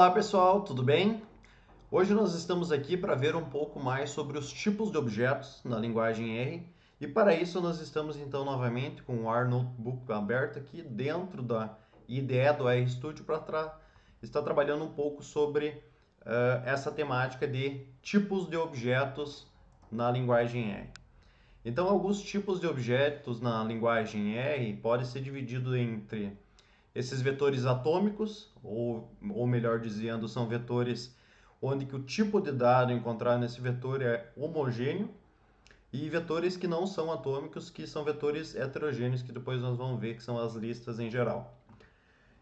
Olá pessoal, tudo bem? Hoje nós estamos aqui para ver um pouco mais sobre os tipos de objetos na linguagem R e para isso nós estamos então novamente com o R Notebook aberto aqui dentro da IDE do RStudio para estar trabalhando um pouco sobre essa temática de tipos de objetos na linguagem R. Então, alguns tipos de objetos na linguagem R podem ser divididos entre esses vetores atômicos, ou melhor dizendo, são vetores onde que o tipo de dado encontrado nesse vetor é homogêneo, e vetores que não são atômicos, que são vetores heterogêneos, que depois nós vamos ver que são as listas em geral.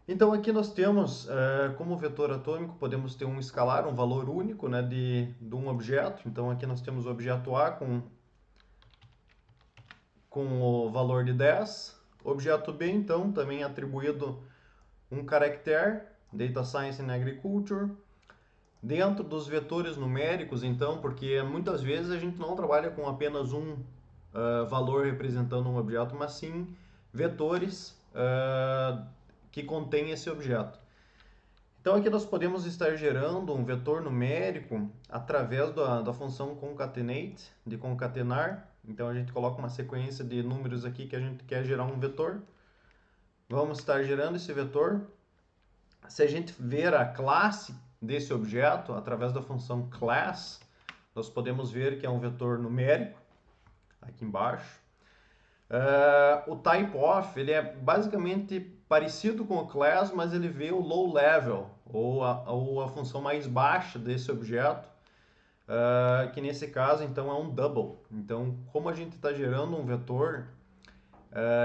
Então aqui nós temos, como vetor atômico, podemos ter um escalar, um valor único, né, de um objeto. Então aqui nós temos o objeto A com o valor de 10. Objeto B, então, também atribuído um caractere, Data Science and Agriculture. Dentro dos vetores numéricos, então, porque muitas vezes a gente não trabalha com apenas um valor representando um objeto, mas sim vetores que contêm esse objeto. Então aqui nós podemos estar gerando um vetor numérico através da função concatenate, de concatenar. Então a gente coloca uma sequência de números aqui que a gente quer gerar um vetor. Vamos estar gerando esse vetor. Se a gente ver a classe desse objeto, através da função class, nós podemos ver que é um vetor numérico, aqui embaixo. O typeof, ele é basicamente parecido com o class, mas ele vê o low level, ou a função mais baixa desse objeto, que nesse caso, então, é um double. Então, como a gente está gerando um vetor,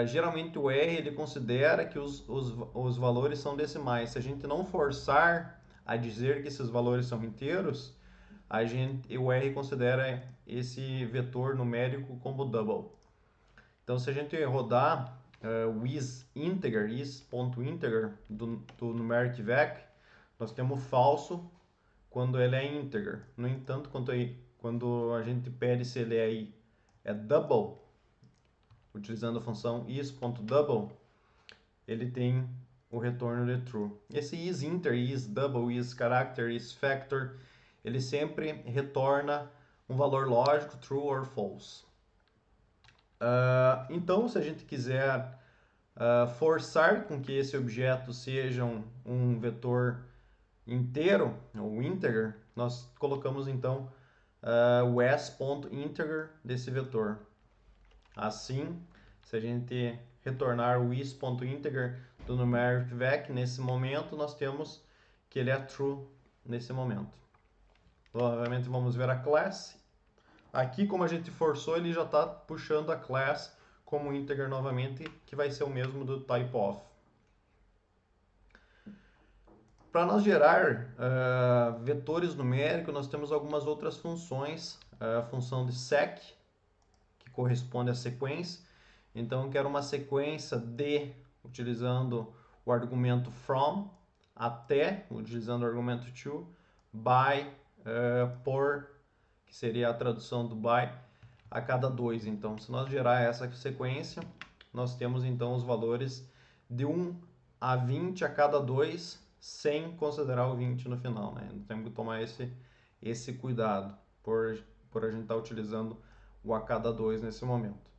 geralmente o R ele considera que os valores são decimais. Se a gente não forçar a dizer que esses valores são inteiros, o R considera esse vetor numérico como double. Então, se a gente rodar o isInteger, is.integer do numeric vec, nós temos falso quando ele é integer. No entanto, quando a gente pede se ele é double, utilizando a função is.double, ele tem o retorno de true. Esse isInter, isDouble, isCharacter, isFactor, ele sempre retorna um valor lógico, true or false. Então, se a gente quiser forçar com que esse objeto seja um vetor inteiro, ou integer, nós colocamos então o s.integer desse vetor. Assim, se a gente retornar o is.integer do numeric vec nesse momento, nós temos que ele é true nesse momento. Novamente vamos ver a classe. Aqui, como a gente forçou, ele já está puxando a class como integer novamente, que vai ser o mesmo do typeof. Para nós gerar vetores numéricos, nós temos algumas outras funções. A função de sec, que corresponde à sequência. Então, eu quero uma sequência de, utilizando o argumento from, até, utilizando o argumento to, by, por, que seria a tradução do by, a cada 2. Então, se nós gerar essa sequência, nós temos então os valores de 1 a 20 a cada 2, sem considerar o 20 no final, né? Temos que tomar esse cuidado por a gente estar utilizando o a cada 2 nesse momento.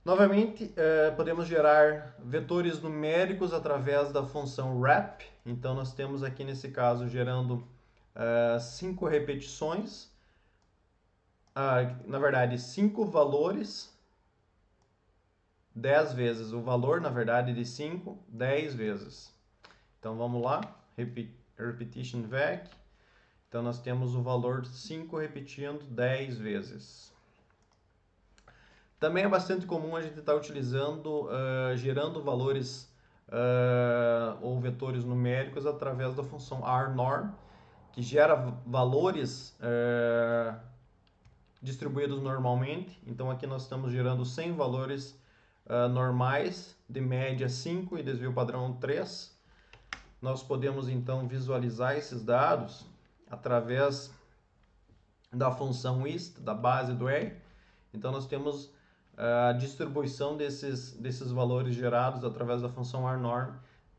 Novamente, podemos gerar vetores numéricos através da função wrap. Então, nós temos aqui nesse caso gerando 5 repetições. Na verdade, 5 valores 10 vezes. O valor, na verdade, de 5, 10 vezes. Então, vamos lá. Repetition vec. Então, nós temos o valor 5 repetindo 10 vezes. Também é bastante comum a gente estar utilizando, gerando valores ou vetores numéricos através da função rnorm, que gera valores distribuídos normalmente. Então aqui nós estamos gerando 100 valores normais, de média 5 e desvio padrão 3. Nós podemos então visualizar esses dados através da função ist, da base do R. Então nós temos a distribuição desses valores gerados através da função rnorm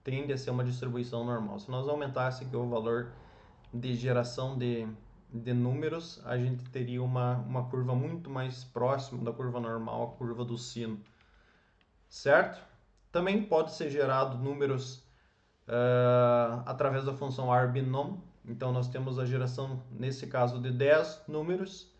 tende a ser uma distribuição normal. Se nós aumentássemos aqui o valor de geração de números, a gente teria uma curva muito mais próxima da curva normal, a curva do sino, certo? Também pode ser gerado números através da função arbinom. Então nós temos a geração, nesse caso, de 10 números,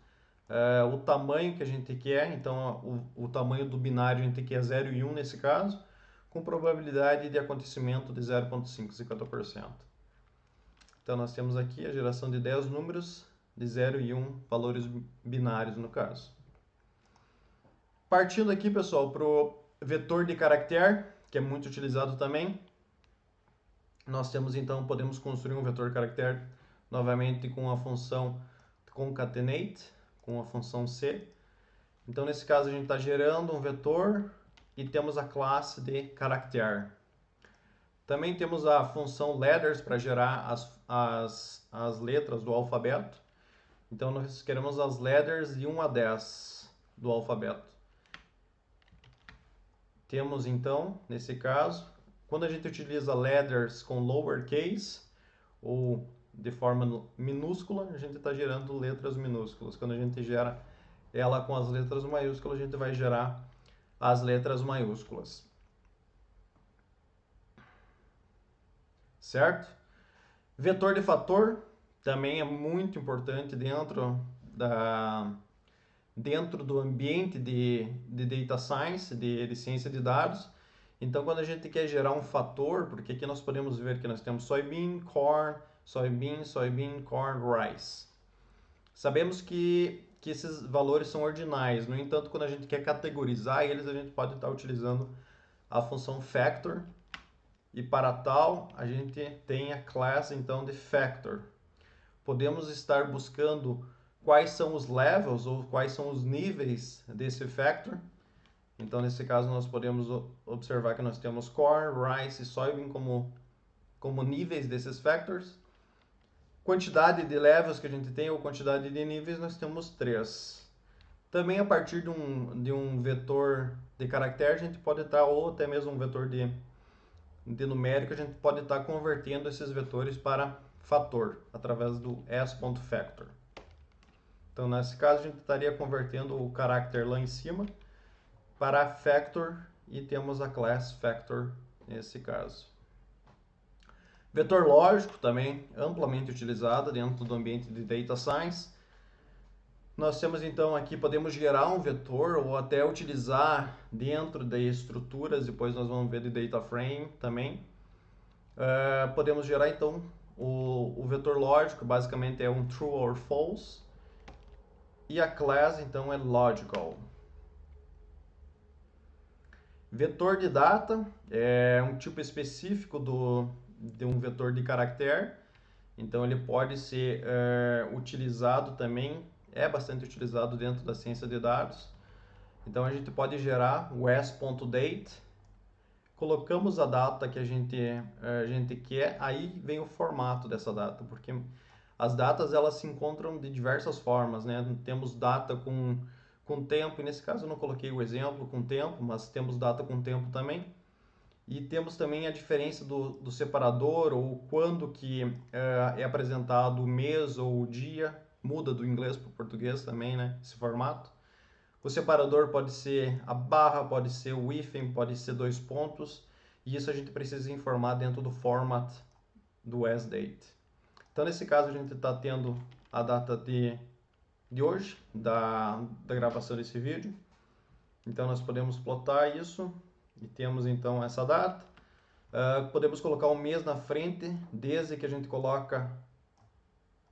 o tamanho que a gente quer, então o tamanho do binário a gente quer 0 e 1 nesse caso, com probabilidade de acontecimento de 0,5, 50%. Então nós temos aqui a geração de 10 números de 0 e 1, valores binários no caso. Partindo aqui, pessoal, para o vetor de caractere, que é muito utilizado também, nós temos então, podemos construir um vetor de caractere novamente com a função concatenate, com a função C. Então nesse caso a gente está gerando um vetor e temos a classe de caractere. Também temos a função letters para gerar as letras do alfabeto. Então nós queremos as letters de 1 a 10 do alfabeto. Temos então, nesse caso, quando a gente utiliza letters com lowercase ou de forma minúscula, a gente está gerando letras minúsculas. Quando a gente gera ela com as letras maiúsculas, a gente vai gerar as letras maiúsculas. Certo? Vetor de fator também é muito importante dentro do ambiente de data science, de ciência de dados. Então, quando a gente quer gerar um fator, porque aqui nós podemos ver que nós temos soybean, corn, soybean, corn, rice. Sabemos que esses valores são ordinais, no entanto, quando a gente quer categorizar eles, a gente pode estar utilizando a função factor, e para tal, a gente tem a classe então de factor. Podemos estar buscando quais são os levels ou quais são os níveis desse factor. Então, nesse caso, nós podemos observar que nós temos corn, rice e soybean como níveis desses factors. Quantidade de levels que a gente tem ou quantidade de níveis, nós temos 3. Também a partir de um vetor de caractere, a gente pode estar, ou até mesmo um vetor de numérico, a gente pode estar convertendo esses vetores para fator, através do s.factor. Então, nesse caso, a gente estaria convertendo o caractere lá em cima para factor e temos a class factor nesse caso. Vetor lógico também amplamente utilizado dentro do ambiente de data science. Nós temos então aqui, podemos gerar um vetor ou até utilizar dentro de estruturas, depois nós vamos ver de data frame também. Podemos gerar então o vetor lógico, basicamente é um true or false, e a class então é logical. Vetor de data é um tipo específico de um vetor de caractere, então ele pode ser utilizado também, é bastante utilizado dentro da ciência de dados. Então a gente pode gerar o s.date, colocamos a data que a gente quer, aí vem o formato dessa data, porque as datas elas se encontram de diversas formas, né? Temos data com tempo, e nesse caso eu não coloquei o exemplo com tempo, mas temos data com tempo também. E temos também a diferença do separador, ou quando que é apresentado o mês ou o dia, muda do inglês para o português também, né? Esse formato. O separador pode ser a barra, pode ser o hífen, pode ser 2 pontos, e isso a gente precisa informar dentro do format do sDate. Então, nesse caso, a gente está tendo a data de hoje, da gravação desse vídeo. Então, nós podemos plotar isso e temos então essa data. Podemos colocar um mês na frente, desde que a gente coloca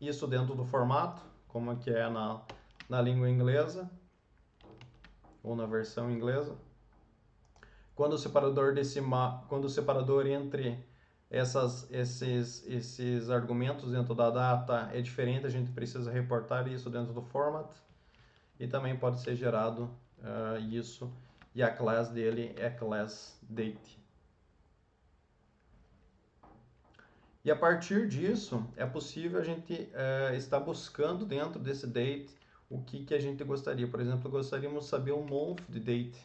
isso dentro do formato, como é que é na língua inglesa, ou na versão inglesa. Quando o separador entre esses argumentos dentro da data é diferente, a gente precisa reportar isso dentro do format. E também pode ser gerado isso, e a class dele é class date. E a partir disso, é possível a gente estar buscando dentro desse date o que a gente gostaria. Por exemplo, gostaríamos de saber o month de date.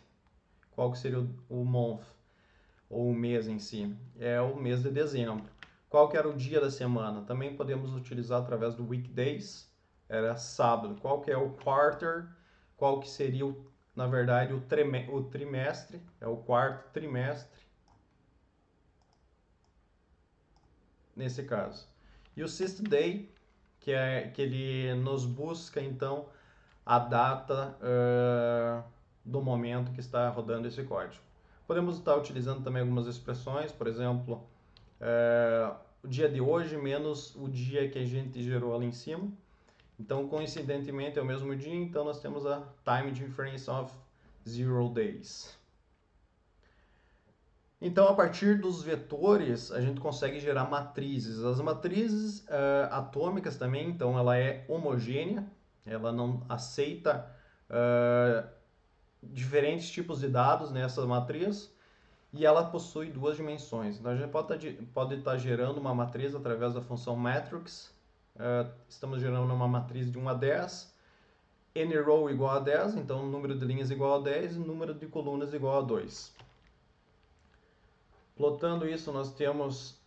Qual que seria o month? ou o mês em si? É o mês de dezembro. Qual que era o dia da semana? Também podemos utilizar através do weekdays, era sábado. Qual que é o quarter? Qual que seria, na verdade, o trimestre? É o quarto trimestre, nesse caso. E o sixth day, que é que ele nos busca, então, a data do momento que está rodando esse código. Podemos estar utilizando também algumas expressões, por exemplo, o dia de hoje menos o dia que a gente gerou ali em cima. Então, coincidentemente, é o mesmo dia, então nós temos a time difference of 0 days. Então, a partir dos vetores, a gente consegue gerar matrizes. As matrizes atômicas também, então ela é homogênea, ela não aceita diferentes tipos de dados nessa matriz e ela possui duas dimensões. Então, a gente pode estar gerando uma matriz através da função matrix. Estamos gerando uma matriz de 1 a 10, nrow igual a 10, então o número de linhas igual a 10 e o número de colunas igual a 2. Plotando isso, nós temos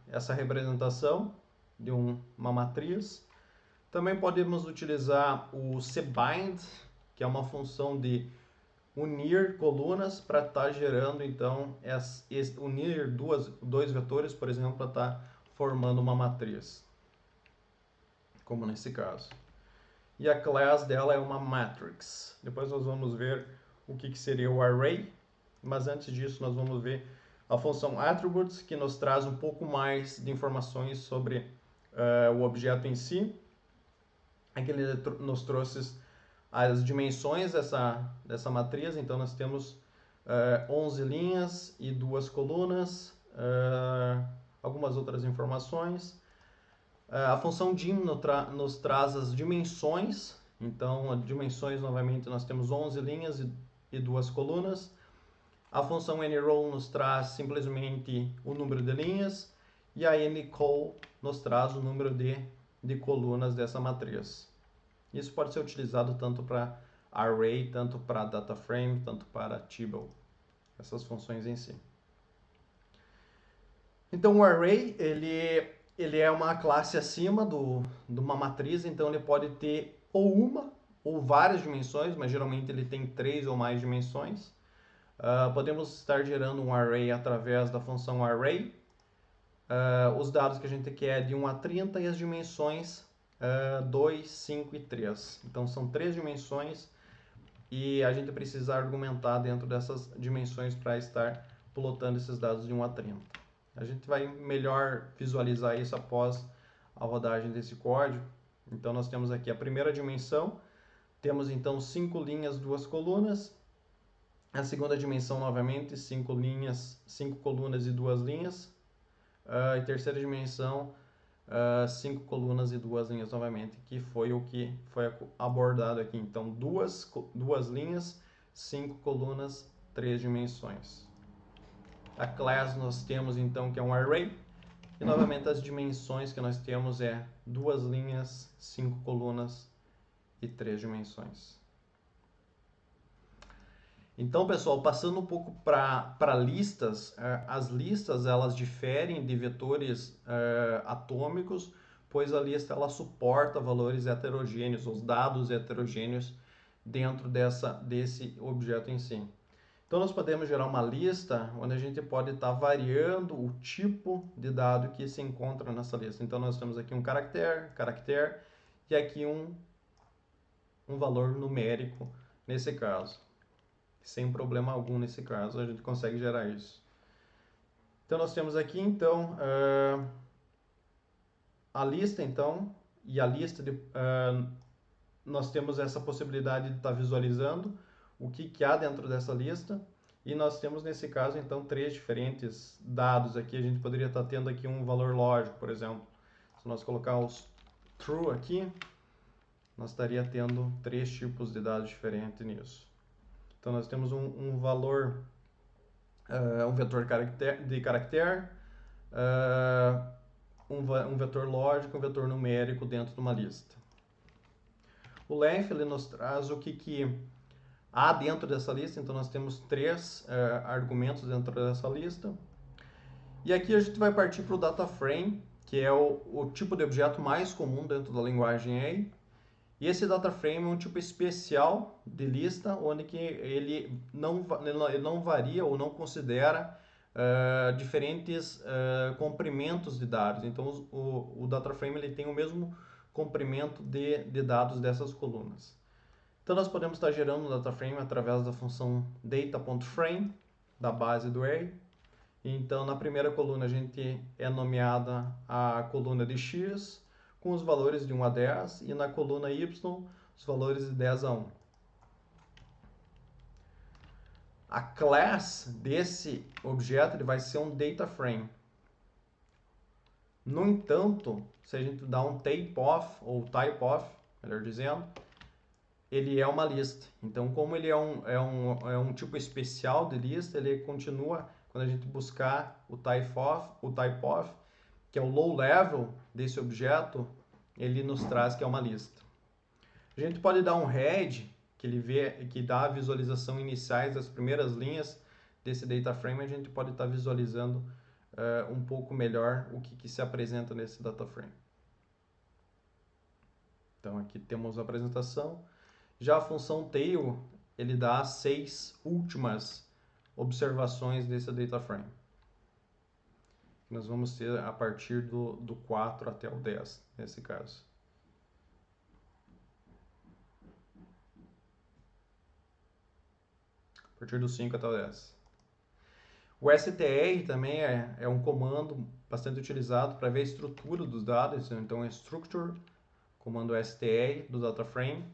essa representação de uma matriz. Também podemos utilizar o cbind, que é uma função de unir colunas para estar gerando, então, unir dois vetores, por exemplo, para estar formando uma matriz, como nesse caso. E a class dela é uma matrix. Depois nós vamos ver o que seria o array, mas antes disso nós vamos ver a função attributes, que nos traz um pouco mais de informações sobre o objeto em si. Aqui ele nos trouxe as dimensões dessa matriz, então nós temos 11 linhas e 2 colunas, algumas outras informações. A função dim nos traz as dimensões, então as dimensões novamente nós temos 11 linhas e 2 colunas. A função nrow nos traz simplesmente o número de linhas e a ncol nos traz o número de colunas dessa matriz. Isso pode ser utilizado tanto para array, tanto para data frame, tanto para table, essas funções em si. Então o array ele é uma classe acima de uma matriz, então ele pode ter ou uma ou várias dimensões, mas geralmente ele tem 3 ou mais dimensões. Podemos estar gerando um array através da função array. Os dados que a gente quer é de 1 a 30 e as dimensões 2, 5 e 3. Então são 3 dimensões e a gente precisa argumentar dentro dessas dimensões para estar plotando esses dados de 1 a 30. A gente vai melhor visualizar isso após a rodagem desse código. Então nós temos aqui a primeira dimensão, temos então 5 linhas, 2 colunas. A segunda dimensão, novamente, 5 linhas, 5 colunas e 2 linhas. E terceira dimensão, 5 colunas e 2 linhas novamente, que foi o que foi abordado aqui. Então, duas linhas, 5 colunas, 3 dimensões. A class nós temos então que é um array. E novamente as dimensões que nós temos é 2 linhas, 5 colunas e 3 dimensões. Então, pessoal, passando um pouco para listas, as listas elas diferem de vetores atômicos, pois a lista ela suporta valores heterogêneos, os dados heterogêneos dentro desse objeto em si. Então, nós podemos gerar uma lista onde a gente pode estar variando o tipo de dado que se encontra nessa lista. Então, nós temos aqui um caractere, e aqui um valor numérico nesse caso. Sem problema algum nesse caso, a gente consegue gerar isso. Então, nós temos aqui, então, a lista, então, e a lista, nós temos essa possibilidade de estar visualizando o que há dentro dessa lista. E nós temos, nesse caso, então, 3 diferentes dados aqui. A gente poderia estar tendo aqui um valor lógico, por exemplo. Se nós colocarmos true aqui, nós estaria tendo 3 tipos de dados diferentes nisso. Então, nós temos um valor, um vetor de caractere, um vetor lógico, um vetor numérico dentro de uma lista. O length ele nos traz o que A dentro dessa lista, então nós temos 3 argumentos dentro dessa lista. E aqui a gente vai partir para o data frame, que é o tipo de objeto mais comum dentro da linguagem A. E esse data frame é um tipo especial de lista, onde que ele não varia ou não considera diferentes comprimentos de dados. Então o data frame ele tem o mesmo comprimento de dados dessas colunas. Então nós podemos estar gerando um data frame através da função data.frame, da base do array. Então na primeira coluna a gente é nomeada a coluna de x, com os valores de 1 a 10, e na coluna y os valores de 10 a 1. A class desse objeto ele vai ser um data frame. No entanto, se a gente dá um tapeoff, ou typeoff, melhor dizendo, ele é uma lista. Então, como ele é um tipo especial de lista, ele continua, quando a gente buscar o typeoff, que é o low level desse objeto, ele nos traz que é uma lista. A gente pode dar um head, que dá a visualização iniciais das primeiras linhas desse data frame. A gente pode estar visualizando um pouco melhor o que se apresenta nesse data frame. Então aqui temos a apresentação. Já a função tail, ele dá as 6 últimas observações desse data frame. Nós vamos ter a partir do 4 até o 10, nesse caso. A partir do 5 até o 10. O str também é um comando bastante utilizado para ver a estrutura dos dados. Então é structure, comando str do data frame.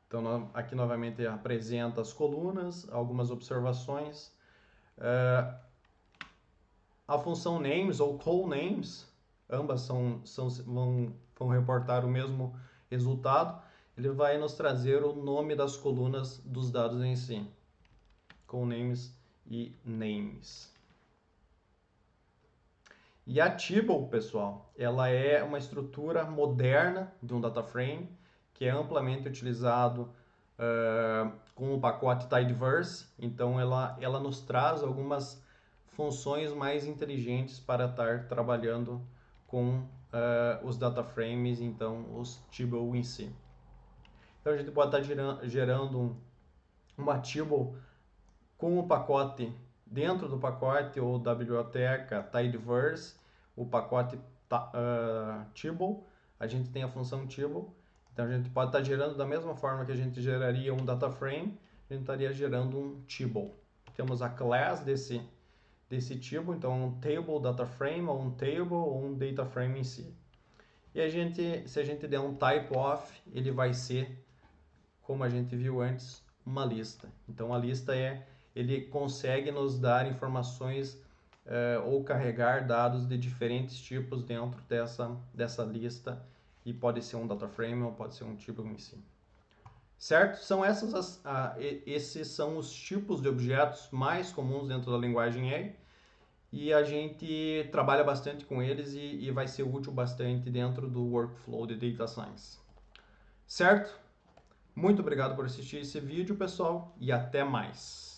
Então aqui novamente apresenta as colunas, algumas observações. A função names ou call names, ambas vão reportar o mesmo resultado. Ele vai nos trazer o nome das colunas dos dados em si. Call names e names. E a Tibble, pessoal, ela é uma estrutura moderna de um data frame que é amplamente utilizado com o pacote Tidyverse. Então ela nos traz algumas funções mais inteligentes para estar trabalhando com os data frames, então os Tibble em si. Então a gente pode estar gerando uma Tibble com o pacote, dentro do pacote ou da biblioteca Tidyverse, o pacote Tibble, a gente tem a função Tibble. Então a gente pode estar gerando da mesma forma que a gente geraria um data frame, a gente estaria gerando um Tibble. Temos a class desse Tibble, então um table data frame, ou um table, ou um data frame em si. E se a gente der um type of, ele vai ser, como a gente viu antes, uma lista. Então a lista ele consegue nos dar informações ou carregar dados de diferentes tipos dentro dessa lista, e pode ser um data frame ou pode ser um tipo em si. Certo? São esses são os tipos de objetos mais comuns dentro da linguagem R, e a gente trabalha bastante com eles e vai ser útil bastante dentro do workflow de Data Science. Certo? Muito obrigado por assistir esse vídeo, pessoal, e até mais!